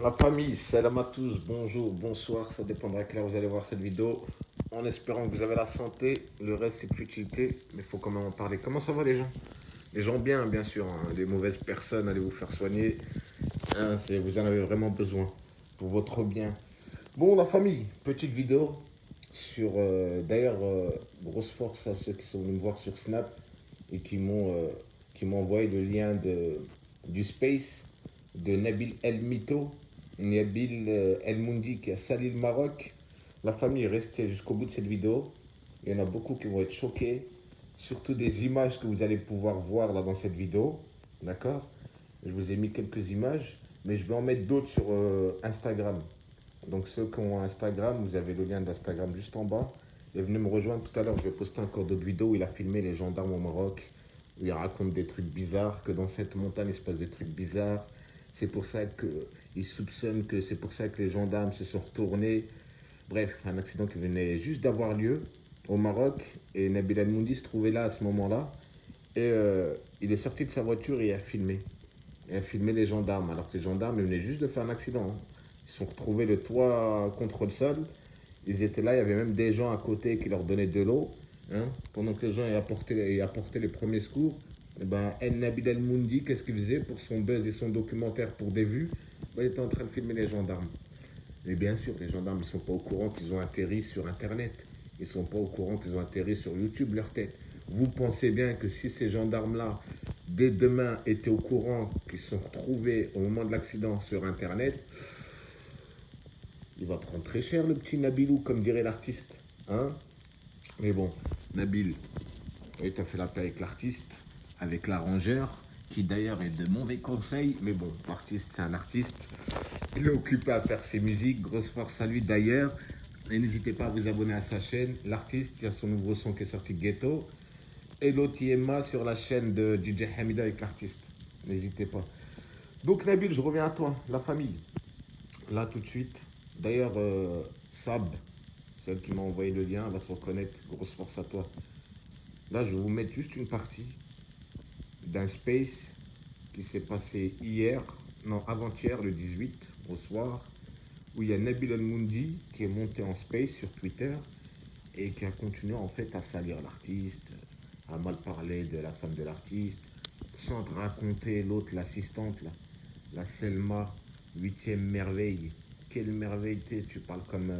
La famille, salam à tous, bonjour, bonsoir, ça dépendra à quelle heure vous allez voir cette vidéo. En espérant que vous avez la santé, le reste c'est de futilité, mais il faut quand même en parler. Comment ça va les gens? Les gens bien sûr, hein. Les mauvaises personnes, allez vous faire soigner, hein, vous en avez vraiment besoin, pour votre bien. Bon la famille, petite vidéo sur, grosse force à ceux qui sont venus me voir sur Snap et qui m'ont envoyé le lien du Space de Nabil El Mito, Nabil El Moundi qui a sali le Maroc. La famille est restée jusqu'au bout de cette vidéo. Il y en a beaucoup qui vont être choqués, surtout des images que vous allez pouvoir voir là dans cette vidéo. D'accord? Je vous ai mis quelques images, mais je vais en mettre d'autres sur Instagram. Donc ceux qui ont Instagram, vous avez le lien d'Instagram juste en bas. Et venez me rejoindre tout à l'heure, je vais poster encore d'autres vidéos où il a filmé les gendarmes au Maroc, où il raconte des trucs bizarres, que dans cette montagne il se passe des trucs bizarres. C'est pour ça qu'il soupçonne que c'est pour ça que les gendarmes se sont retournés. Bref, un accident qui venait juste d'avoir lieu au Maroc et Nabil Al-Moundi se trouvait là à ce moment-là. Et il est sorti de sa voiture et a filmé. Et a filmé les gendarmes, alors que les gendarmes ils venaient juste de faire un accident, hein. Ils se sont retrouvés le toit contre le sol. Ils étaient là, il y avait même des gens à côté qui leur donnaient de l'eau, hein. Pendant que les gens apportaient les premiers secours, et ben, El Nabil El Moundi, qu'est-ce qu'il faisait pour son buzz et son documentaire pour des vues? Ben, il était en train de filmer les gendarmes. Mais bien sûr, les gendarmes ne sont pas au courant qu'ils ont atterri sur Internet. Ils ne sont pas au courant qu'ils ont atterri sur YouTube, leur tête. Vous pensez bien que si ces gendarmes-là, dès demain, étaient au courant qu'ils se sont retrouvés au moment de l'accident sur Internet, il va prendre très cher le petit Nabilou, comme dirait l'artiste. Hein? Mais bon, Nabil, il a fait la paix avec l'artiste, avec l'arrangeur, qui d'ailleurs est de mauvais conseils. Mais bon, l'artiste, c'est un artiste. Il est occupé à faire ses musiques. Grosse force à lui d'ailleurs. Et n'hésitez pas à vous abonner à sa chaîne. L'artiste, il y a son nouveau son qui est sorti, Ghetto. Et l'OTMA sur la chaîne de DJ Hamida avec l'artiste. N'hésitez pas. Donc Nabil, je reviens à toi, la famille. Là tout de suite. D'ailleurs, Sab, celle qui m'a envoyé le lien, va se reconnaître. Grosse force à toi. Là, je vais vous mettre juste une partie d'un space qui s'est passé hier, non, avant-hier, le 18, au soir, où il y a Nabil El-Moundi qui est monté en space sur Twitter et qui a continué en fait à salir l'artiste, à mal parler de la femme de l'artiste, sans raconter l'autre, l'assistante, la Selma, huitième merveille. Quelle merveille t'es, tu parles comme,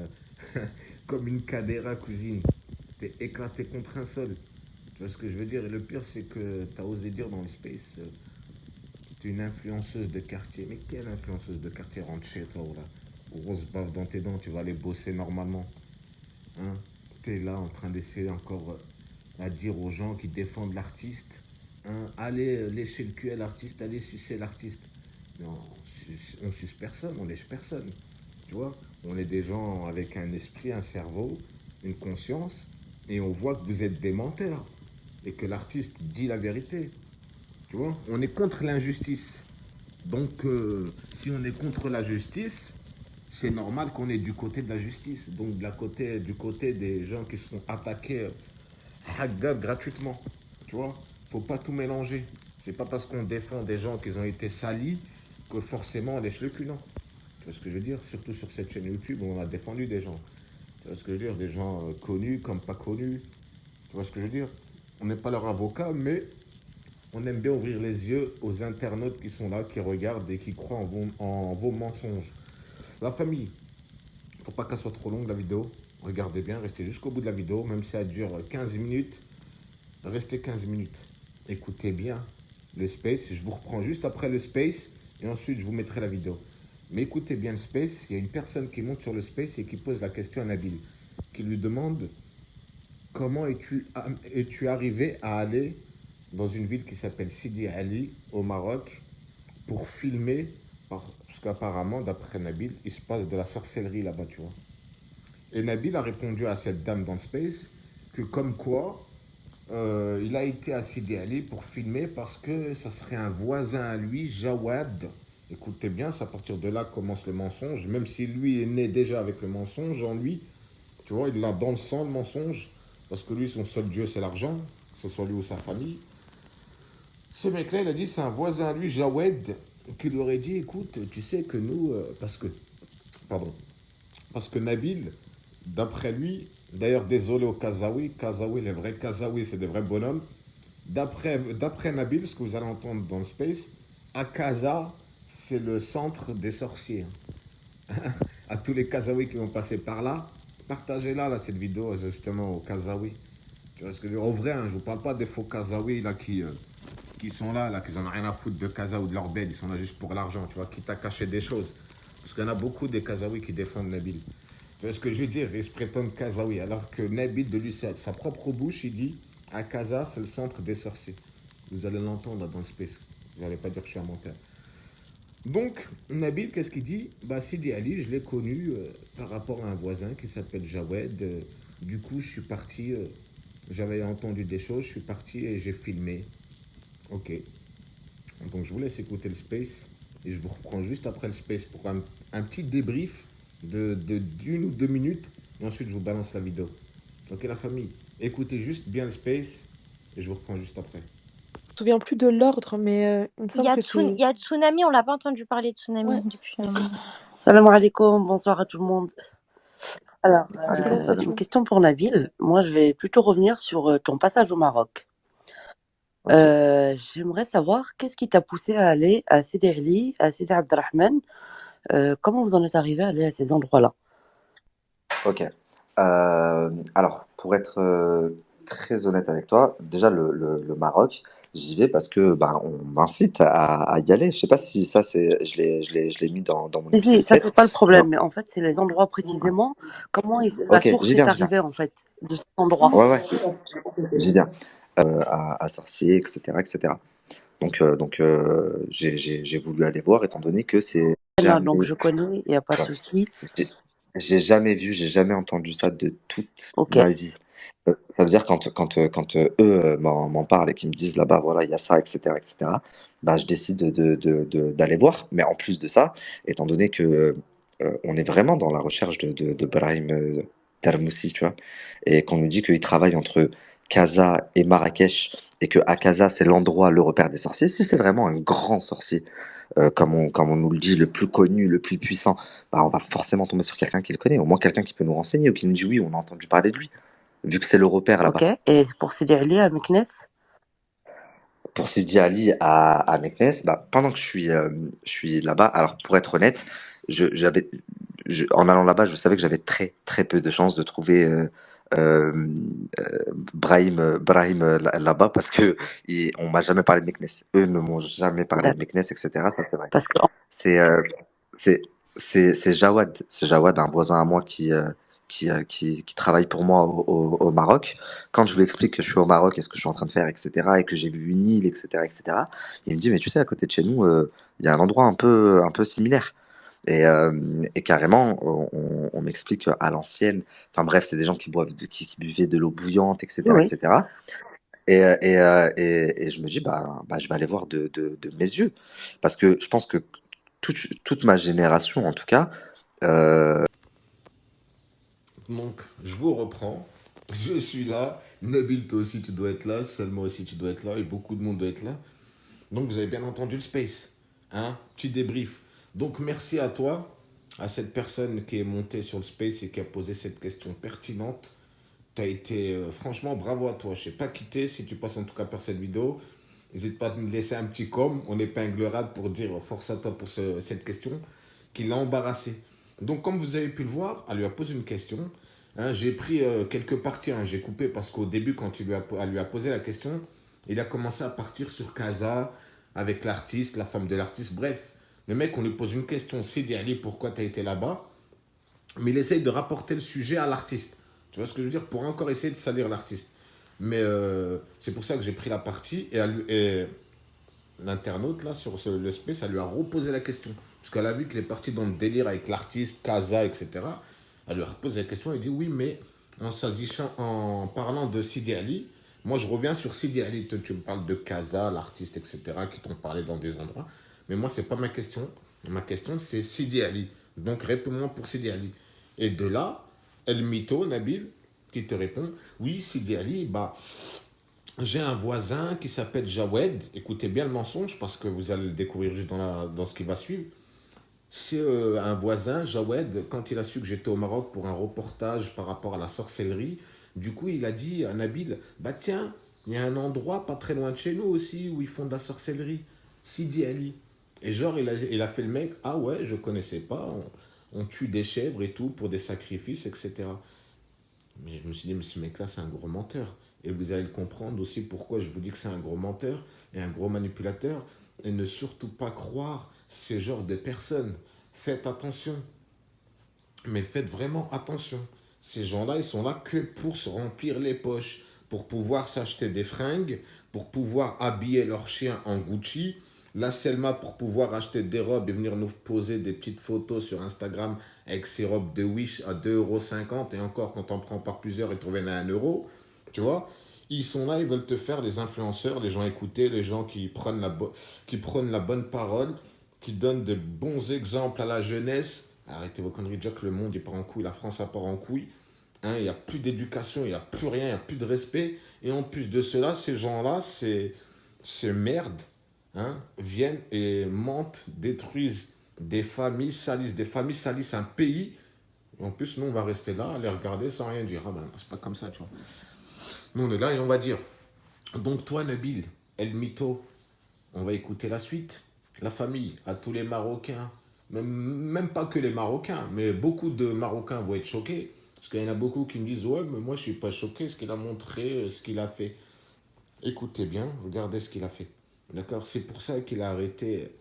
comme une cadera, cousine. T'es éclaté contre un sol. Tu vois ce que je veux dire? Et le pire, c'est que t'as osé dire dans le space, t'es une influenceuse de quartier. Mais quelle influenceuse de quartier? Rentre chez toi, là. Grosse baffe dans tes dents, tu vas aller bosser normalement. Hein? T'es là en train d'essayer encore à dire aux gens qui défendent l'artiste, hein, allez lécher le cul à l'artiste, allez sucer l'artiste. Non, on suce personne, on lèche personne. Tu vois, on est des gens avec un esprit, un cerveau, une conscience, et on voit que vous êtes des menteurs et que l'artiste dit la vérité. Tu vois, on est contre l'injustice. Donc, si on est contre la justice, c'est normal qu'on est du côté de la justice. Donc, du côté des gens qui se font attaquer gratuitement. Tu vois, faut pas tout mélanger. C'est pas parce qu'on défend des gens qui ont été salis que forcément on lèche le cul, non. Tu vois ce que je veux dire? Surtout sur cette chaîne YouTube où on a défendu des gens. Tu vois ce que je veux dire? Des gens connus comme pas connus. Tu vois ce que je veux dire? On n'est pas leur avocat, mais on aime bien ouvrir les yeux aux internautes qui sont là, qui regardent et qui croient en vos mensonges. La famille, il ne faut pas qu'elle soit trop longue la vidéo. Regardez bien, restez jusqu'au bout de la vidéo, même si elle dure 15 minutes. Restez 15 minutes. Écoutez bien le space. Je vous reprends juste après le space et ensuite je vous mettrai la vidéo. Mais écoutez bien le space. Il y a une personne qui monte sur le space et qui pose la question à Nabil, qui lui demande comment es-tu arrivé à aller dans une ville qui s'appelle Sidi Ali au Maroc pour filmer, parce qu'apparemment, d'après Nabil, il se passe de la sorcellerie là-bas, tu vois. Et Nabil a répondu à cette dame dans le space que comme quoi, il a été à Sidi Ali pour filmer parce que ça serait un voisin à lui, Jawad. Écoutez bien, c'est à partir de là commence le mensonge, même si lui est né déjà avec le mensonge en lui, tu vois, il l'a dans le sang, le mensonge, parce que lui, son seul Dieu, c'est l'argent, que ce soit lui ou sa famille. Ce mec-là, il a dit, c'est un voisin à lui, Jawed, qui lui aurait dit, écoute, tu sais que nous, pardon, parce que Nabil, d'après lui, d'ailleurs désolé aux Kazaouis, les vrais Kazaouis, c'est des vrais bonhommes. D'après Nabil, ce que vous allez entendre dans le Space, Akaza, c'est le centre des sorciers. À tous les Kazaouis qui vont passer par là, partagez-la, là, cette vidéo, justement, aux Kazaouis. Tu vois ce que je veux dire? En vrai, hein, je vous parle pas des faux Kazaouis là, qui sont là, qui n'en ont rien à foutre de Kaza ou de leur bed, ils sont là juste pour l'argent, tu vois, quitte à cacher des choses. Parce qu'il y en a beaucoup des Kazaouis qui défendent Nabil. Tu vois ce que je veux dire? Ils se prétendent Kazaouis, alors que Nabil, de lui, sa propre bouche, il dit à Kaza, c'est le centre des sorciers. Vous allez l'entendre dans le space. Vous n'allez pas dire que je suis un menteur. Donc, Nabil, qu'est-ce qu'il dit? Bah, Sidi Ali, je l'ai connu par rapport à un voisin qui s'appelle Jawed. Du coup, je suis parti, j'avais entendu des choses, je suis parti et j'ai filmé. Ok. Donc, je vous laisse écouter le space et je vous reprends juste après le space pour un petit débrief d'une ou deux minutes et ensuite je vous balance la vidéo. Ok, la famille, écoutez juste bien le space et je vous reprends juste après. Je me souviens plus de l'ordre, mais il me Il y semble a, que c'est... il y a Tsunami, on l'a pas entendu parler de Tsunami Ouais, depuis. Salam alaikum, bonsoir à tout le monde. Alors, c'est là, ça une tue. question pour Nabil. Moi, je vais plutôt revenir sur ton passage au Maroc. Ok. J'aimerais savoir qu'est-ce qui t'a poussé à aller à Sidi Ali, à Sidi Abdelrahman. Comment vous en êtes arrivé à aller à ces endroits-là? Ok. Alors, pour être très honnête avec toi, déjà le Maroc, j'y vais parce que ben, on m'incite à y aller. Je sais pas si ça, je l'ai mis dans mon Si, épisode ça, c'est 4. pas le Mais problème, mais en fait, c'est les endroits précisément. Comment la ok, source j'y est viens, j'y viens. arrivée, en fait, de cet endroit? Ouais, ouais, j'y viens. À Sorcier, etc., etc. Donc, j'ai voulu aller voir étant donné que c'est Là, donc jamais, je connais, il n'y a pas de ouais, souci. j'ai j'ai jamais vu, j'ai jamais entendu ça de toute Ok. ma vie. Ça veut dire quand eux m'en parlent et qu'ils me disent là-bas, voilà, il y a ça, etc., bah, je décide d'aller voir. Mais en plus de ça, étant donné que on est vraiment dans la recherche de Brahim Termoussi, tu vois, et qu'on nous dit qu'il travaille entre Casa et Marrakech, et que à Casa, c'est l'endroit, le repère des sorciers, si c'est vraiment un grand sorcier, comme on nous le dit, le plus connu, le plus puissant, bah, on va forcément tomber sur quelqu'un qui le connaît, au moins quelqu'un qui peut nous renseigner ou qui nous dit oui, on a entendu parler de lui, vu que c'est le repère Ok. là-bas. Et pour Sidi Ali, à Meknes? Pour Sidi Ali à Meknès, bah, pendant que je suis là-bas, alors pour être honnête, j'avais, en allant là-bas, je savais que j'avais très très peu de chances de trouver euh, Brahim là-bas parce que on m'a jamais parlé de Meknès. Eux ne m'ont jamais parlé de Meknès, etc. Ça c'est vrai. Parce que C'est c'est c'est Jawad, un voisin à moi qui travaille pour moi au Maroc. Quand je lui explique que je suis au Maroc et ce que je suis en train de faire, etc., et que j'ai vu une île, etc., il me dit, mais tu sais, à côté de chez nous, il y a un endroit un peu similaire. Et carrément, on m'explique à l'ancienne, enfin bref, c'est des gens qui boivent, qui buvaient de l'eau bouillante, oui, etc., oui. etc. Et je me dis, bah, je vais aller voir de mes yeux. Parce que je pense que toute ma génération, en tout cas, euh, Donc, je vous reprends. Je suis là. Nabil, toi aussi, tu dois être là. Salma aussi, tu dois être là. Et beaucoup de monde doit être là. Donc, vous avez bien entendu le space. Hein? Petit débrief. Donc, merci à toi, à cette personne qui est montée sur le space et qui a posé cette question pertinente. T'as été, franchement, bravo à toi. Je sais pas quitter si tu passes en tout cas par cette vidéo. N'hésite pas à me laisser un petit com. On épinglera pour dire force à toi pour cette question qui l'a embarrassé. Donc, comme vous avez pu le voir, elle lui a posé une question. Hein, j'ai pris quelques parties, hein, j'ai coupé parce qu'au début, quand elle lui a posé la question, il a commencé à partir sur Casa avec l'artiste, la femme de l'artiste. Bref, le mec, on lui pose une question. Sidi Ali, pourquoi tu as été là-bas? Mais il essaye de rapporter le sujet à l'artiste. Tu vois ce que je veux dire? Pour encore essayer de salir l'artiste. Mais c'est pour ça que j'ai pris la partie et l'internaute, là, sur le space, ça lui a reposé la question. Parce qu'elle a vu qu'il est parti dans le délire avec l'artiste, Casa, etc. Elle lui a reposé la question, elle dit oui, mais en parlant de Sidi Ali, moi je reviens sur Sidi Ali. Tu me parles de Casa, l'artiste, etc., qui t'ont parlé dans des endroits. Mais moi, c'est pas ma question. Ma question, c'est Sidi Ali. Donc réponds-moi pour Sidi Ali. Et de là, El Mito, Nabil, qui te répond oui, Sidi Ali, bah, J'ai un voisin qui s'appelle Jawed. Écoutez bien le mensonge parce que vous allez le découvrir juste dans ce qui va suivre. C'est un voisin, Jawed, quand il a su que j'étais au Maroc pour un reportage par rapport à la sorcellerie, du coup il a dit à Nabil, bah tiens, il y a un endroit pas très loin de chez nous aussi où ils font de la sorcellerie, Sidi Ali. Et genre il a fait le mec, ah ouais, je connaissais pas, on tue des chèvres et tout pour des sacrifices, etc. Mais je me suis dit, mais ce mec-là, c'est un gros menteur. Et vous allez le comprendre aussi pourquoi je vous dis que c'est un gros menteur et un gros manipulateur. Et ne surtout pas croire ces genres de personnes. Faites attention. Mais faites vraiment attention. Ces gens-là, ils sont là que pour se remplir les poches, pour pouvoir s'acheter des fringues, pour pouvoir habiller leurs chiens en Gucci. La Selma pour pouvoir acheter des robes et venir nous poser des petites photos sur Instagram avec ces robes de Wish à 2,50 € et encore quand on prend par plusieurs et trouver à 1 €. Tu vois? Ils sont là, ils veulent te faire les influenceurs, les gens écoutés, les gens qui prennent la bonne parole, qui donnent de bons exemples à la jeunesse. Arrêtez vos conneries, déjà que le monde il part en couille, la France ça part en couille. Hein, il n'y a plus d'éducation, il n'y a plus rien, il n'y a plus de respect. Et en plus de cela, ces gens-là, ces merdes, hein, viennent et mentent, détruisent des familles salissent un pays. Et en plus, nous, on va rester là, à les regarder sans rien dire. Ah ben, c'est pas comme ça, tu vois. Nous, on est là et on va dire. Donc toi, Nabil, El Mito, on va écouter la suite. La famille, à tous les Marocains, même pas que les Marocains, mais beaucoup de Marocains vont être choqués. Parce qu'il y en a beaucoup qui me disent, ouais, mais moi je suis pas choqué, ce qu'il a montré, ce qu'il a fait. Écoutez bien, regardez ce qu'il a fait. D'accord? C'est pour ça qu'il a arrêté,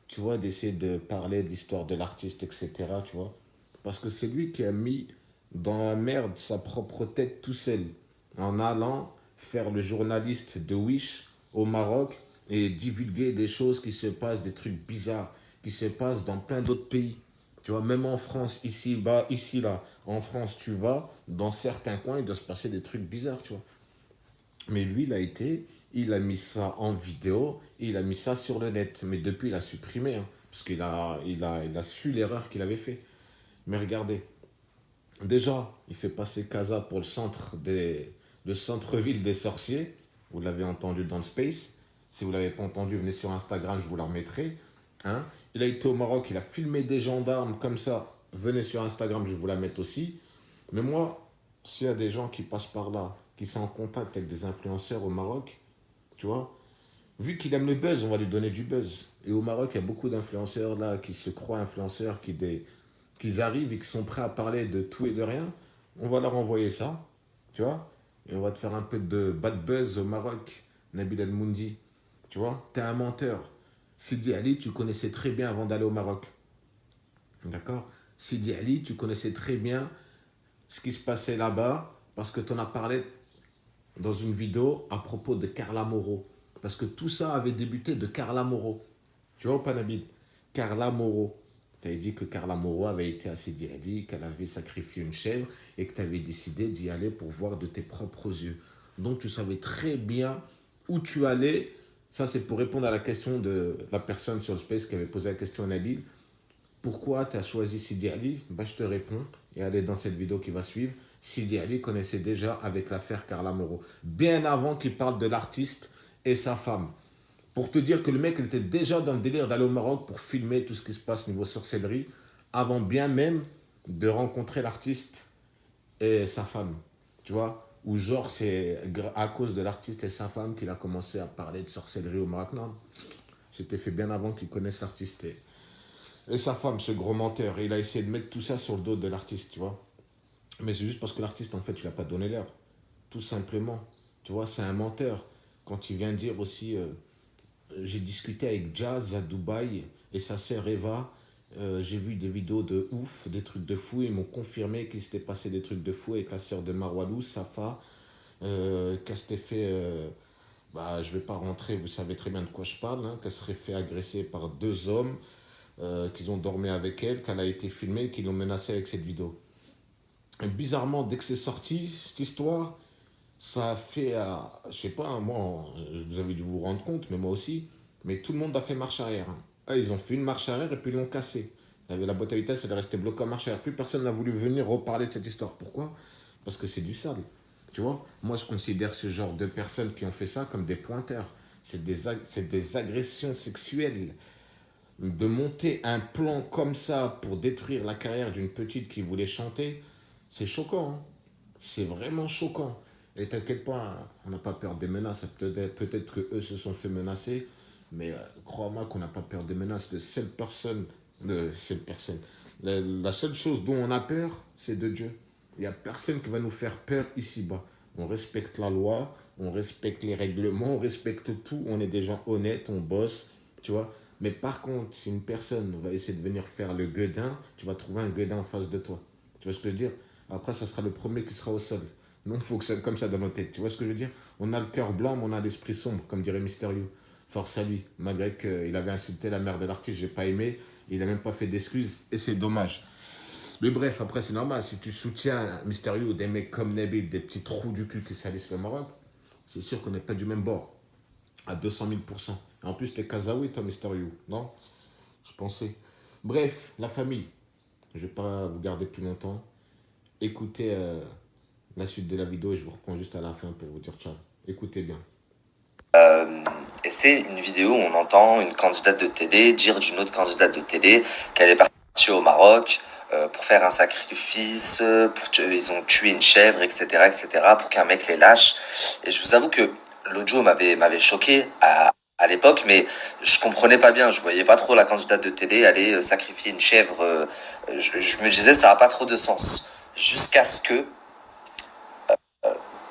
tu vois, d'essayer de parler de l'histoire de l'artiste, etc. Tu vois? Parce que c'est lui qui a mis dans la merde sa propre tête tout seul, en allant faire le journaliste de Wish au Maroc et divulguer des choses qui se passent, des trucs bizarres, qui se passent dans plein d'autres pays. Tu vois, même en France, ici, bas, ici, là, en France, tu vas, dans certains coins, il doit se passer des trucs bizarres, tu vois. Mais lui, il a mis ça en vidéo, et il a mis ça sur le net. Mais depuis, il a supprimé, hein, parce il a su l'erreur qu'il avait fait. Mais regardez, déjà, il fait passer Casa pour le centre-ville des sorciers. Vous l'avez entendu dans le Space. Si vous ne l'avez pas entendu, venez sur Instagram, je vous la remettrai. Hein. Il a été au Maroc, il a filmé des gendarmes comme ça. Venez sur Instagram, je vais vous la mettre aussi. Mais moi, s'il y a des gens qui passent par là, qui sont en contact avec des influenceurs au Maroc, tu vois, vu qu'il aime le buzz, on va lui donner du buzz. Et au Maroc, il y a beaucoup d'influenceurs là qui se croient influenceurs, qui arrivent et qui sont prêts à parler de tout et de rien. On va leur envoyer ça, tu vois, et on va te faire un peu de bad buzz au Maroc, Nabil El Moundi. Tu vois, t'es un menteur. Sidi Ali, tu connaissais très bien avant d'aller au Maroc. D'accord? Sidi Ali, tu connaissais très bien ce qui se passait là-bas parce que tu en as parlé dans une vidéo à propos de Carla Moreau. Parce que tout ça avait débuté de Carla Moreau. Tu vois ou pas, Nabil? Carla Moreau. Tu avais dit que Carla Moreau avait été à Sidi Ali, qu'elle avait sacrifié une chèvre et que tu avais décidé d'y aller pour voir de tes propres yeux. Donc tu savais très bien où tu allais. Ça, c'est pour répondre à la question de la personne sur le space qui avait posé la question à Nabil. Pourquoi tu as choisi Sidi Ali? Bah, je te réponds, et allez dans cette vidéo qui va suivre. Sidi Ali connaissait déjà avec l'affaire Carla Moreau, bien avant qu'il parle de l'artiste et sa femme. Pour te dire que le mec il était déjà dans le délire d'aller au Maroc pour filmer tout ce qui se passe niveau sorcellerie, avant bien même de rencontrer l'artiste et sa femme. Tu vois? Ou genre c'est à cause de l'artiste et sa femme qu'il a commencé à parler de sorcellerie au Maroc. Non, c'était fait bien avant qu'il connaisse l'artiste et sa femme, ce gros menteur. Et il a essayé de mettre tout ça sur le dos de l'artiste, tu vois. Mais c'est juste parce que l'artiste, en fait, tu lui as pas donné l'heure. Tout simplement. Tu vois, c'est un menteur. Quand il vient dire aussi, j'ai discuté avec Jazz à Dubaï et sa sœur Eva. J'ai vu des vidéos de ouf, des trucs de fou. Ils m'ont confirmé qu'il s'était passé des trucs de fou avec la sœur de Marwalou, Safa. Qu'elle s'était fait. Bah, je vais pas rentrer, vous savez très bien de quoi je parle. Hein, qu'elle serait fait agresser par 2 hommes, qu'ils ont dormi avec elle, qu'elle a été filmée, qu'ils l'ont menacée avec cette vidéo. Et bizarrement, dès que c'est sorti, cette histoire, ça a fait, je sais pas, hein, moi, vous avez dû vous rendre compte, mais moi aussi, mais tout le monde a fait marche arrière. Hein. Ah, ils ont fait une marche arrière et puis ils l'ont cassée. Il y avait la boîte à vitesse, elle est restée bloquée en marche arrière. Plus personne n'a voulu venir reparler de cette histoire. Pourquoi? Parce que c'est du sale. Tu vois, moi je considère ce genre de personnes qui ont fait ça comme des pointeurs. C'est des agressions sexuelles. De monter un plan comme ça pour détruire la carrière d'une petite qui voulait chanter, c'est choquant, hein. C'est vraiment choquant. Et t'inquiète pas, on n'a pas peur des menaces. Peut-être que eux se sont fait menacer, mais crois-moi qu'on n'a pas peur des menaces de seule personne. De seule personne. La seule chose dont on a peur, c'est de Dieu. Il n'y a personne qui va nous faire peur ici-bas. On respecte la loi, on respecte les règlements, on respecte tout. On est des gens honnêtes, on bosse, tu vois. Mais par contre, si une personne va essayer de venir faire le gueudin, tu vas trouver un gueudin en face de toi. Tu vois ce que je veux dire? Après, ça sera le premier qui sera au sol. Non, il faut que ça comme ça dans nos têtes. Tu vois ce que je veux dire? On a le cœur blanc, mais on a l'esprit sombre, comme dirait Mysterio. Force à lui. Malgré qu'il avait insulté la mère de l'artiste, j'ai pas aimé. Il n'a même pas fait d'excuses et c'est dommage. Mais bref, après, c'est normal. Si tu soutiens Mysterio, des mecs comme Nabil, des petits trous du cul qui salissent le Maroc, c'est sûr qu'on n'est pas du même bord. À 200 000%. En plus, t'es Kazaoui, toi, Mysterio. Non? Je pensais. Bref, la famille. Je vais pas vous garder plus longtemps. Écoutez la suite de la vidéo et je vous reprends juste à la fin pour vous dire ciao. Écoutez bien. Et c'est une vidéo où on entend une candidate de télé dire d'une autre candidate de télé qu'elle est partie au Maroc pour faire un sacrifice, ils ont tué une chèvre, etc., pour qu'un mec les lâche. Et je vous avoue que l'audio m'avait choqué à l'époque, mais je comprenais pas bien. Je voyais pas trop la candidate de télé aller sacrifier une chèvre. Je me disais, ça a pas trop de sens. Jusqu'à ce que,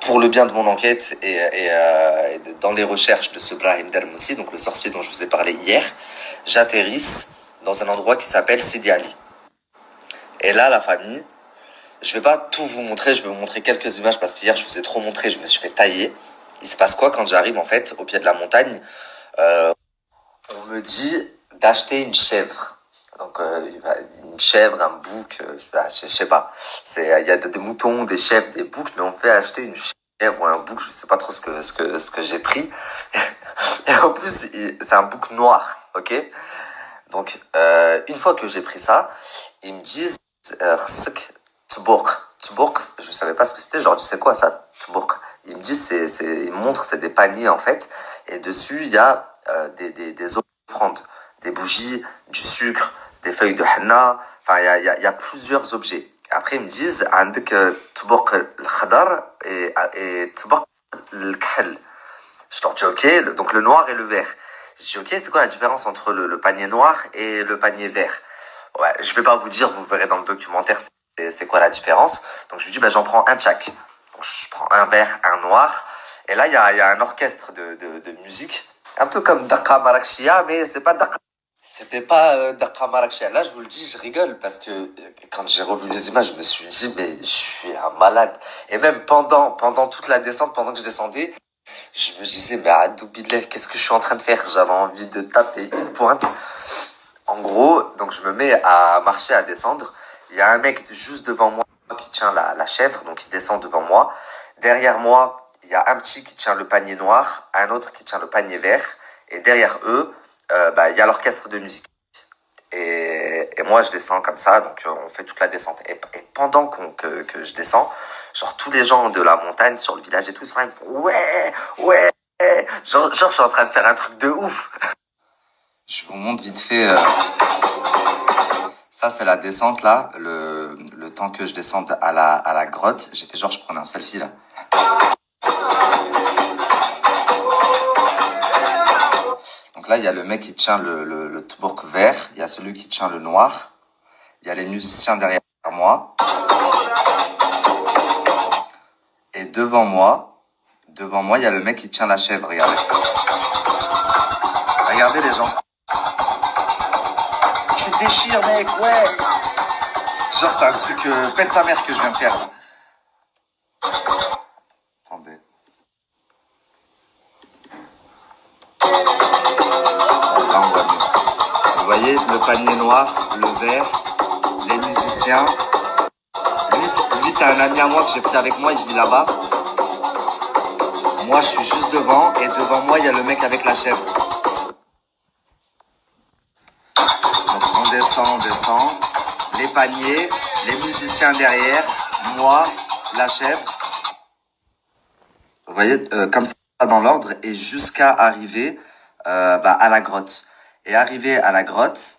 pour le bien de mon enquête et dans les recherches de ce Brahim Dermoussi, donc le sorcier dont je vous ai parlé hier, j'atterrisse dans un endroit qui s'appelle Sidi Ali. Et là, la famille, je vais pas tout vous montrer, je vais vous montrer quelques images parce qu'hier, je vous ai trop montré, je me suis fait tailler. Il se passe quoi quand j'arrive, en fait, au pied de la montagne? On me dit d'acheter une chèvre. Donc, une chèvre, un bouc, je sais pas. Il y a des moutons, des chèvres, des boucs, mais on fait acheter une chèvre ou un bouc, je sais pas trop ce que j'ai pris. Et en plus, c'est un bouc noir, ok? Donc, une fois que j'ai pris ça, ils me disent, tbourk. Tbourk, je savais pas ce que c'était, je leur dis, c'est quoi ça, tbourk? Ils me disent, ils me montrent, c'est des paniers, en fait, et dessus, il y a des offrandes, des bougies, du sucre, des feuilles de henna, enfin, il y a plusieurs objets. Après, ils me disent, عندك tbourk al-khadar et tbourk al-kahl. Je leur dis, ok, donc le noir et le vert. Je dis, ok, c'est quoi la différence entre le panier noir et le panier vert? Ouais, je vais pas vous dire, vous verrez dans le documentaire c'est quoi la différence. Donc je lui dis, j'en prends un de chaque. Donc je prends un vert, un noir. Et là, il y a un orchestre de musique, un peu comme Daqa Marrakchia, mais c'est pas Daqa. C'était pas Daqa Marrakchia. Là, je vous le dis, je rigole parce que quand j'ai revu les images, je me suis dit, mais je suis un malade. Et même pendant toute la descente, pendant que je descendais, je me disais, mais Adoubillah, qu'est-ce que je suis en train de faire? J'avais envie de taper une pointe. En gros, donc je me mets à marcher, à descendre. Il y a un mec juste devant moi qui tient la chèvre, donc il descend devant moi. Derrière moi, il y a un petit qui tient le panier noir, un autre qui tient le panier vert. Et derrière eux, il y a l'orchestre de musique. Et moi, je descends comme ça, donc on fait toute la descente. Et pendant que je descends, genre tous les gens de la montagne, sur le village et tout, ils sont là, ils me font ouais. Genre, je suis en train de faire un truc de ouf. Je vous montre vite fait. Ça, c'est la descente là. Le temps que je descende à la grotte, j'ai fait genre, je prenais un selfie là. Donc là, il y a le mec qui tient le tbourk vert, il y a celui qui tient le noir, il y a les musiciens derrière moi. Et devant moi, il y a le mec qui tient la chèvre, regardez. Regardez les gens. Tu te déchires, mec, ouais. Genre, c'est un truc pète sa mère que je viens de faire. Attendez. Là, on voit mieux. Vous voyez, le panier noir, le vert, les musiciens. Lui, c'est un ami à moi que j'ai pris avec moi, il vit là-bas. Moi, je suis juste devant, et devant moi, il y a le mec avec la chèvre. Donc, on descend. Les paniers, les musiciens derrière, moi, la chèvre. voyez, comme ça dans l'ordre et jusqu'à arriver à la grotte. Et arrivé à la grotte,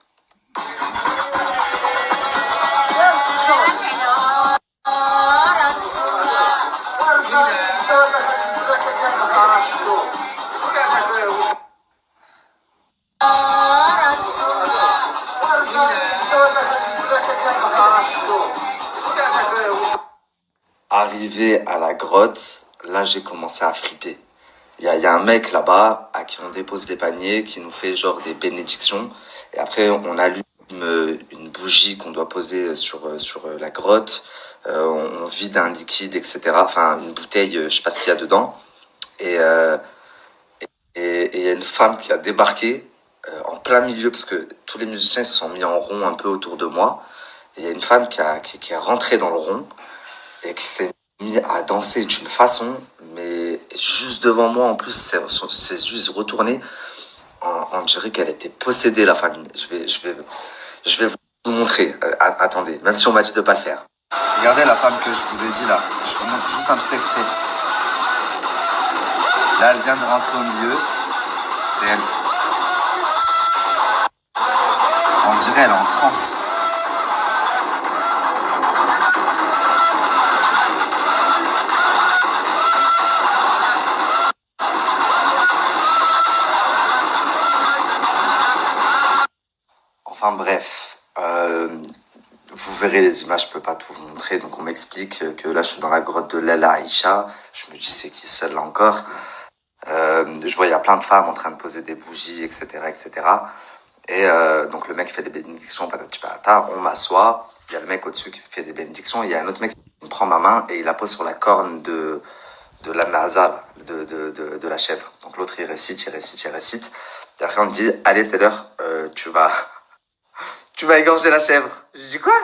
là j'ai commencé à flipper. Il y a un mec là-bas à qui on dépose les paniers, qui nous fait genre des bénédictions. Et après, on allume une bougie qu'on doit poser sur la grotte. On vide un liquide, etc. Enfin, une bouteille, je sais pas ce qu'il y a dedans. Et il y a une femme qui a débarqué en plein milieu, parce que tous les musiciens se sont mis en rond un peu autour de moi. Et il y a une femme qui est rentrée dans le rond et qui s'est mis à danser d'une façon, mais juste devant moi, en plus, ses yeux se retournaient. On dirait qu'elle était possédée, la famille. Je vais vous montrer. Attendez, même si on m'a dit de pas le faire. Regardez la femme que je vous ai dit là. Je vous montre juste un petit extrait. Là, elle vient de rentrer au milieu. C'est elle. On dirait elle est en transe. Enfin bref, vous verrez les images, je peux pas tout vous montrer. Donc on m'explique que là je suis dans la grotte de Lala Aïcha. Je me dis c'est qui celle-là encore. Je vois il y a plein de femmes en train de poser des bougies, etc., etc. Et donc le mec fait des bénédictions, patati patata. On m'assoit. Il y a le mec au-dessus qui fait des bénédictions. Et il y a un autre mec qui prend ma main et il la pose sur la corne de la maza, de la chèvre. Donc l'autre il récite. Et après on me dit allez c'est l'heure, tu vas égorger la chèvre. Je dis quoi?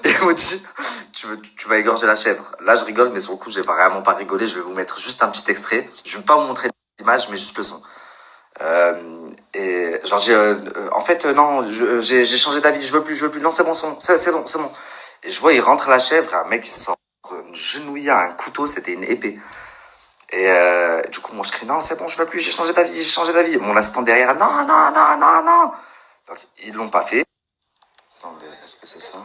Et on me dit, tu vas égorger la chèvre. Là, je rigole, mais sur le coup, j'ai vraiment pas rigolé. Je vais vous mettre juste un petit extrait. Je vais pas vous montrer l'image, mais juste le son. Et genre, en fait, non, j'ai changé d'avis. Je veux plus. Non, c'est bon, c'est bon. Et je vois, il rentre la chèvre, un mec qui sort une genouillère, un couteau, c'était une épée. Et du coup, moi, je crie, non, c'est bon, je veux plus, j'ai changé d'avis. Mon assistant derrière, non. Donc, ils l'ont pas fait. Attendez, est-ce que c'est ça?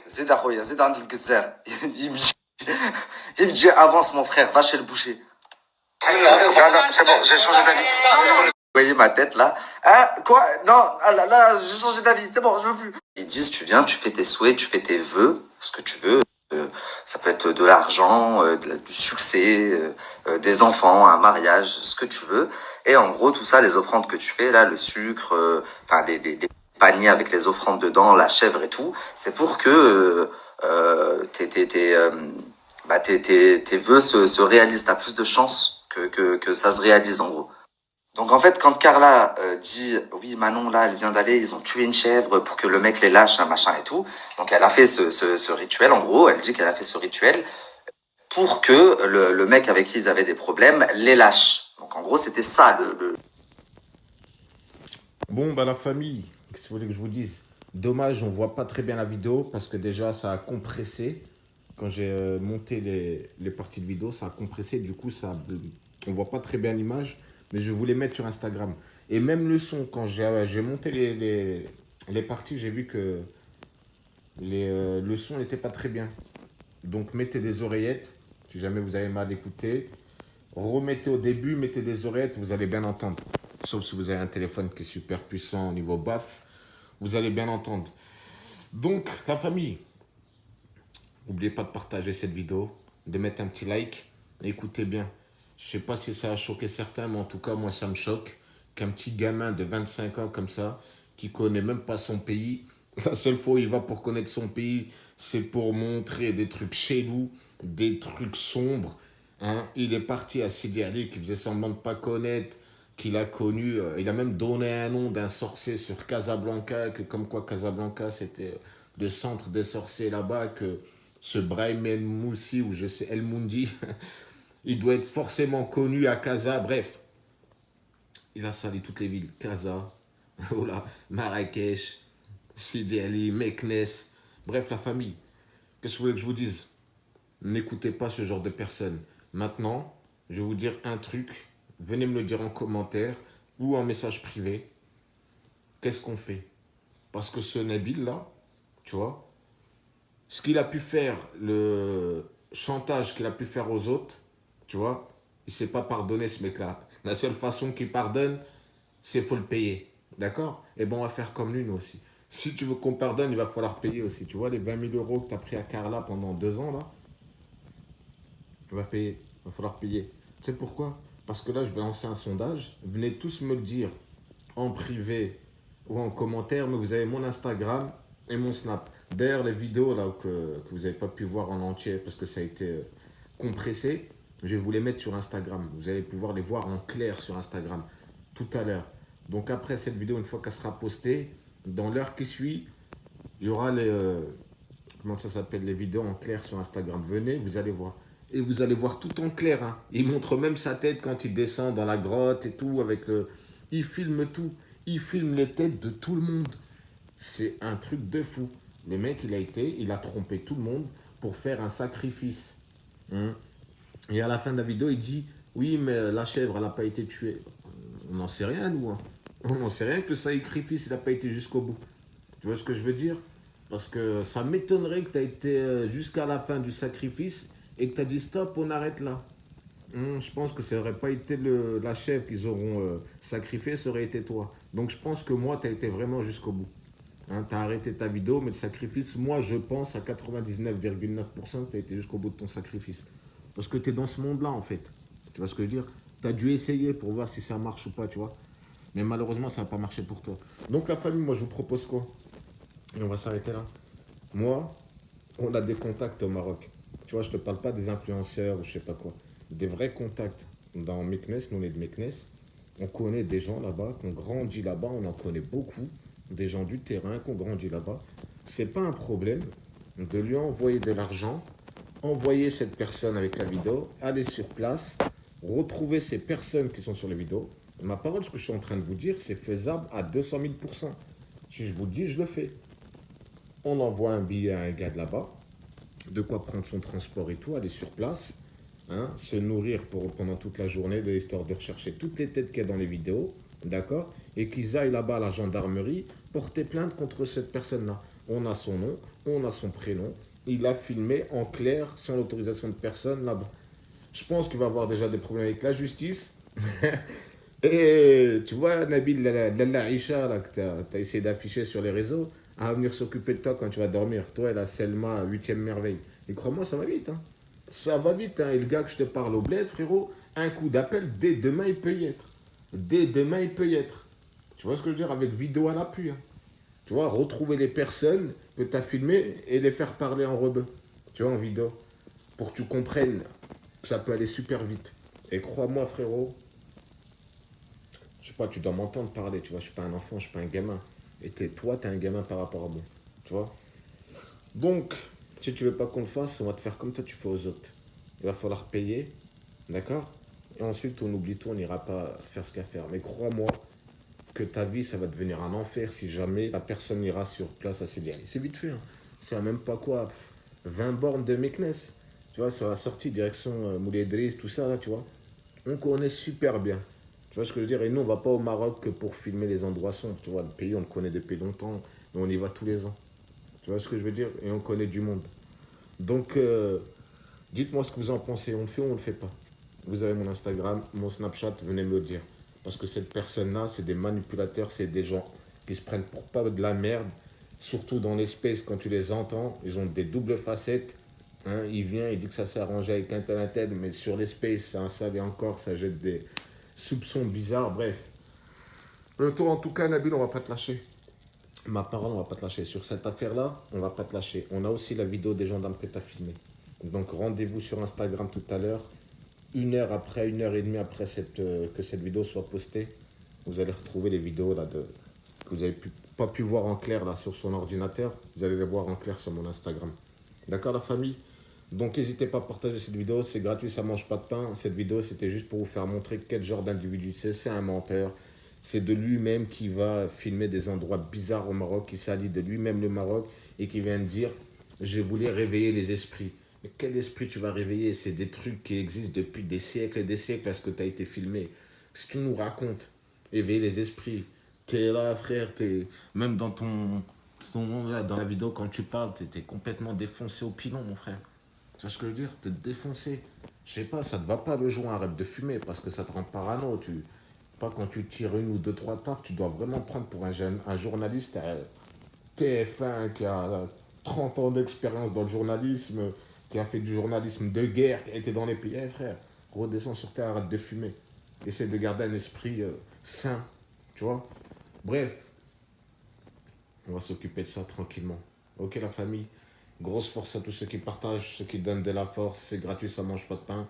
زيد اخويا زيد عند الجزار يبجي avance mon frère, va chez le boucher. Non, c'est bon, j'ai changé d'avis. Vous voyez ma tête là? Ah, quoi? Non, ah là, j'ai changé d'avis, c'est bon, je veux plus. Ils disent, tu viens, tu fais tes souhaits, tu fais tes vœux, ce que tu veux. Ça peut être de l'argent, du succès, des enfants, un mariage, ce que tu veux. Et en gros, tout ça, les offrandes que tu fais, là, le sucre, les paniers avec les offrandes dedans, la chèvre et tout, c'est pour que tes vœux se réalisent. T'as plus de chances que ça se réalise, en gros. Donc en fait, quand Carla dit oui Manon là elle vient d'aller, ils ont tué une chèvre pour que le mec les lâche, un machin et tout. Donc elle a fait ce rituel, en gros, elle dit qu'elle a fait ce rituel pour que le mec avec qui ils avaient des problèmes les lâche. Donc en gros c'était ça le... Bon, bah la famille, qu'est-ce que vous voulez que je vous dise? Dommage, on voit pas très bien la vidéo parce que déjà ça a compressé. Quand j'ai monté les parties de vidéo, ça a compressé. Du coup, on voit pas très bien l'image. Mais je voulais mettre sur Instagram. Et même le son, quand j'ai monté les parties, j'ai vu que le son n'était pas très bien. Donc mettez des oreillettes, si jamais vous avez mal écouté. Remettez au début, mettez des oreillettes, vous allez bien entendre. Sauf si vous avez un téléphone qui est super puissant au niveau baf, vous allez bien entendre. Donc, la famille, n'oubliez pas de partager cette vidéo, de mettre un petit like. Écoutez bien. Je sais pas si ça a choqué certains, mais en tout cas, moi, ça me choque qu'un petit gamin de 25 ans comme ça, qui connaît même pas son pays, la seule fois où il va pour connaître son pays, c'est pour montrer des trucs chelous, des trucs sombres. Hein. Il est parti à Sidi Ali, qui faisait semblant de pas connaître, qu'il a connu. Il a même donné un nom d'un sorcier sur Casablanca, que comme quoi Casablanca, c'était le centre des sorciers là-bas, que ce Brahim El Moussi, ou je sais, El Moundi... Il doit être forcément connu à Casa. Bref, il a sali toutes les villes. Casa, Marrakech, Sidi Ali, Meknès. Bref, la famille, qu'est-ce que vous voulez que je vous dise? N'écoutez pas ce genre de personnes. Maintenant, je vais vous dire un truc. Venez me le dire en commentaire ou en message privé. Qu'est-ce qu'on fait? Parce que ce Nabil là, tu vois, ce qu'il a pu faire, le chantage qu'il a pu faire aux autres, tu vois, il ne s'est pas pardonné ce mec-là. La seule façon qu'il pardonne, c'est faut le payer. D'accord? Et bon, on va faire comme lui, nous aussi. Si tu veux qu'on pardonne, il va falloir payer aussi. Tu vois, les 20 000 euros que tu as pris à Carla pendant 2 ans, là, tu vas payer. Il va falloir payer. Tu sais pourquoi? Parce que là, je vais lancer un sondage. Venez tous me le dire en privé ou en commentaire, mais vous avez mon Instagram et mon Snap. D'ailleurs, les vidéos là, que vous n'avez pas pu voir en entier parce que ça a été compressé, je vais vous les mettre sur Instagram. Vous allez pouvoir les voir en clair sur Instagram tout à l'heure. Donc après cette vidéo, une fois qu'elle sera postée, dans l'heure qui suit, il y aura les, comment ça s'appelle, les vidéos en clair sur Instagram. Venez, vous allez voir. Et vous allez voir tout en clair. Hein. Il montre même sa tête quand il descend dans la grotte et tout. Avec le... Il filme tout. Il filme les têtes de tout le monde. C'est un truc de fou. Le mec, il a trompé tout le monde pour faire un sacrifice. Hein. Et à la fin de la vidéo, il dit, oui, mais la chèvre, elle n'a pas été tuée. On n'en sait rien, nous. Hein. On n'en sait rien que le sacrifice, il n'a pas été jusqu'au bout. Tu vois ce que je veux dire? Parce que ça m'étonnerait que tu aies été jusqu'à la fin du sacrifice et que tu as dit stop, on arrête là. Je pense que ça n'aurait pas été la chèvre qu'ils auront sacrifié, ça aurait été toi. Donc je pense que moi, tu as été vraiment jusqu'au bout. Hein, tu as arrêté ta vidéo, mais le sacrifice, moi, je pense à 99,9% que tu as été jusqu'au bout de ton sacrifice. Parce que tu es dans ce monde-là, en fait. Tu vois ce que je veux dire? Tu as dû essayer pour voir si ça marche ou pas, tu vois. Mais malheureusement, ça n'a pas marché pour toi. Donc la famille, moi, je vous propose quoi? Et on va s'arrêter là. Moi, on a des contacts au Maroc. Tu vois, je te parle pas des influenceurs ou je sais pas quoi. Des vrais contacts. Dans Meknes, nous on est de Meknes. On connaît des gens là-bas, qui ont grandi là-bas, on en connaît beaucoup. Des gens du terrain qui ont grandi là-bas. C'est pas un problème de lui envoyer de l'argent, envoyer cette personne avec la vidéo, aller sur place, retrouver ces personnes qui sont sur les vidéos. Ma parole, ce que je suis en train de vous dire, c'est faisable à 200 000%. Si je vous le dis, je le fais. On envoie un billet à un gars de là-bas, de quoi prendre son transport et tout, aller sur place, hein, se nourrir pendant toute la journée, de l'histoire de rechercher toutes les têtes qu'il y a dans les vidéos, d'accord? Et qu'ils aillent là-bas à la gendarmerie porter plainte contre cette personne-là. On a son nom, on a son prénom, il a filmé en clair, sans l'autorisation de personne là-bas. Je pense qu'il va avoir déjà des problèmes avec la justice. Et tu vois, Nabil, la Aïcha, là, que tu as essayé d'afficher sur les réseaux, à venir s'occuper de toi quand tu vas dormir. Toi et la Selma, 8e merveille. Et crois-moi, ça va vite. Hein. Ça va vite. Hein. Et le gars que je te parle au bled, frérot, un coup d'appel, dès demain, il peut y être. Dès demain, il peut y être. Tu vois ce que je veux dire? Avec vidéo à l'appui. Hein. Tu vois, retrouver les personnes que tu as filmées et les faire parler en rebeu. Tu vois, en vidéo. Pour que tu comprennes que ça peut aller super vite. Et crois-moi, frérot, je sais pas, tu dois m'entendre parler, tu vois, je suis pas un enfant, je suis pas un gamin. Et toi, t'es un gamin par rapport à moi, tu vois. Donc, si tu veux pas qu'on le fasse, on va te faire comme toi tu fais aux autres. Il va falloir payer, d'accord? Et ensuite, on oublie tout, on n'ira pas faire ce qu'il y a à faire. Mais crois-moi que ta vie, ça va devenir un enfer si jamais la personne ira sur place à Sidi Ali. C'est vite fait, hein. C'est à même pas quoi, 20 bornes de Meknes. Tu vois, sur la sortie, direction Moulay Idriss, tout ça, là, tu vois. On connaît super bien. Tu vois ce que je veux dire? Et nous, on ne va pas au Maroc que pour filmer les endroits sombres. Tu vois, le pays, on le connaît depuis longtemps, mais on y va tous les ans. Tu vois ce que je veux dire? Et on connaît du monde. Donc, dites-moi ce que vous en pensez. On le fait ou on ne le fait pas? Vous avez mon Instagram, mon Snapchat, venez me le dire. Parce que cette personne-là, c'est des manipulateurs, c'est des gens qui se prennent pour pas de la merde. Surtout dans l'espace, quand tu les entends, ils ont des doubles facettes. Hein, il vient, il dit que ça s'est arrangé avec un tel, mais sur l'espace, c'est un sale et encore, ça jette des soupçons bizarres, bref. Toi, en tout cas, Nabil, on va pas te lâcher. Ma parole, on va pas te lâcher. Sur cette affaire-là, on va pas te lâcher. On a aussi la vidéo des gendarmes que tu as filmée. Donc, rendez-vous sur Instagram tout à l'heure. 1 heure après, 1 heure et demie après que cette vidéo soit postée, vous allez retrouver les vidéos là, que vous n'avez pas pu voir en clair là, sur son ordinateur. Vous allez les voir en clair sur mon Instagram. D'accord, la famille? Donc, n'hésitez pas à partager cette vidéo. C'est gratuit, ça mange pas de pain. Cette vidéo, c'était juste pour vous faire montrer quel genre d'individu c'est. C'est un menteur. C'est de lui-même qui va filmer des endroits bizarres au Maroc, qui s'allie de lui-même le Maroc. et qui vient de dire, je voulais réveiller les esprits. Mais quel esprit tu vas réveiller? C'est des trucs qui existent depuis des siècles et des siècles parce que tu as été filmé. Ce que tu nous racontes, éveiller les esprits. T'es là, frère, même là, dans la vidéo, quand tu parles, t'es complètement défoncé au pilon, mon frère. Tu vois ce que je veux dire? T'es défoncé. Je sais pas, ça te va pas le joint, arrête de fumer parce que ça te rend parano. Pas quand tu tires une ou deux, trois tapes, tu dois vraiment prendre pour un journaliste TF1 qui a 30 ans d'expérience dans le journalisme, qui a fait du journalisme de guerre, qui a été dans les pays. Eh, frère, redescends sur terre, arrête de fumer. Essaie de garder un esprit sain, tu vois. Bref, on va s'occuper de ça tranquillement. Ok, la famille, grosse force à tous ceux qui partagent, ceux qui donnent de la force, c'est gratuit, ça mange pas de pain.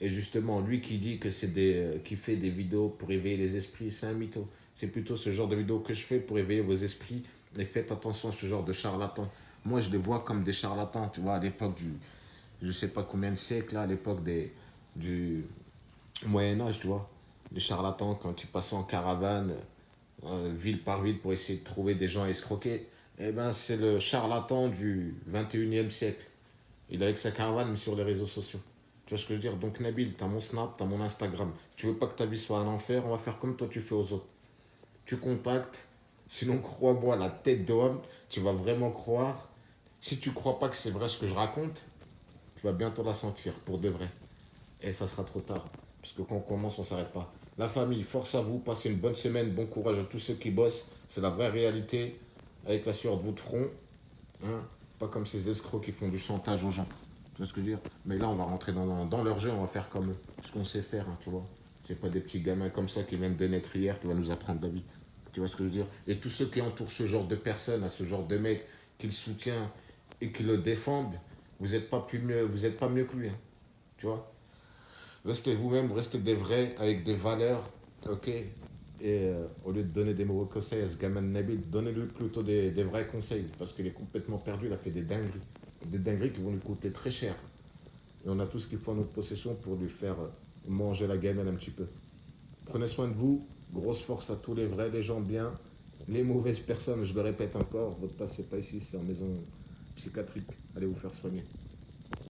Et justement, lui qui dit que qui fait des vidéos pour éveiller les esprits, c'est un mytho. C'est plutôt ce genre de vidéos que je fais pour éveiller vos esprits. Et faites attention à ce genre de charlatans. Moi, je les vois comme des charlatans, tu vois, à l'époque je sais pas combien de siècles, là, à l'époque du Moyen-Âge, tu vois. Les charlatans, quand ils passaient en caravane, ville par ville, pour essayer de trouver des gens à escroquer, eh ben, c'est le charlatan du 21e siècle. Il est avec sa caravane, mais sur les réseaux sociaux. Tu vois ce que je veux dire? Donc, Nabil, t'as mon Snap, t'as mon Instagram. Tu veux pas que ta vie soit un enfer, on va faire comme toi tu fais aux autres. Tu contactes, sinon, crois-moi, la tête d'homme, tu vas vraiment croire. Si tu crois pas que c'est vrai ce que je raconte, tu vas bientôt la sentir, pour de vrai. Et ça sera trop tard. Parce que quand on commence, on s'arrête pas. La famille, force à vous, passez une bonne semaine, bon courage à tous ceux qui bossent. C'est la vraie réalité, avec la sueur de votre front. Hein, pas comme ces escrocs qui font du chantage aux gens. Tu vois ce que je veux dire? Mais là, on va rentrer dans leur jeu, on va faire comme eux. Ce qu'on sait faire, hein, tu vois. C'est pas des petits gamins comme ça qui viennent de naître hier qui vont nous apprendre la vie. Tu vois ce que je veux dire? Et tous ceux qui entourent ce genre de personnes, à ce genre de mec, qui le soutient et qui le défendent, vous n'êtes pas mieux, vous êtes pas mieux que lui. Hein, tu vois? Restez vous-même, restez des vrais, avec des valeurs, ok? Et au lieu de donner des mauvais conseils à ce gamin de Nabil, donnez-lui plutôt des vrais conseils, parce qu'il est complètement perdu, il a fait des dingueries. Des dingueries qui vont lui coûter très cher. Et on a tout ce qu'il faut à notre possession pour lui faire manger la gamelle un petit peu. Prenez soin de vous, grosse force à tous les vrais, les gens bien, les mauvaises personnes, je le répète encore, votre place c'est pas ici, c'est en maison psychiatrique. Allez vous faire soigner.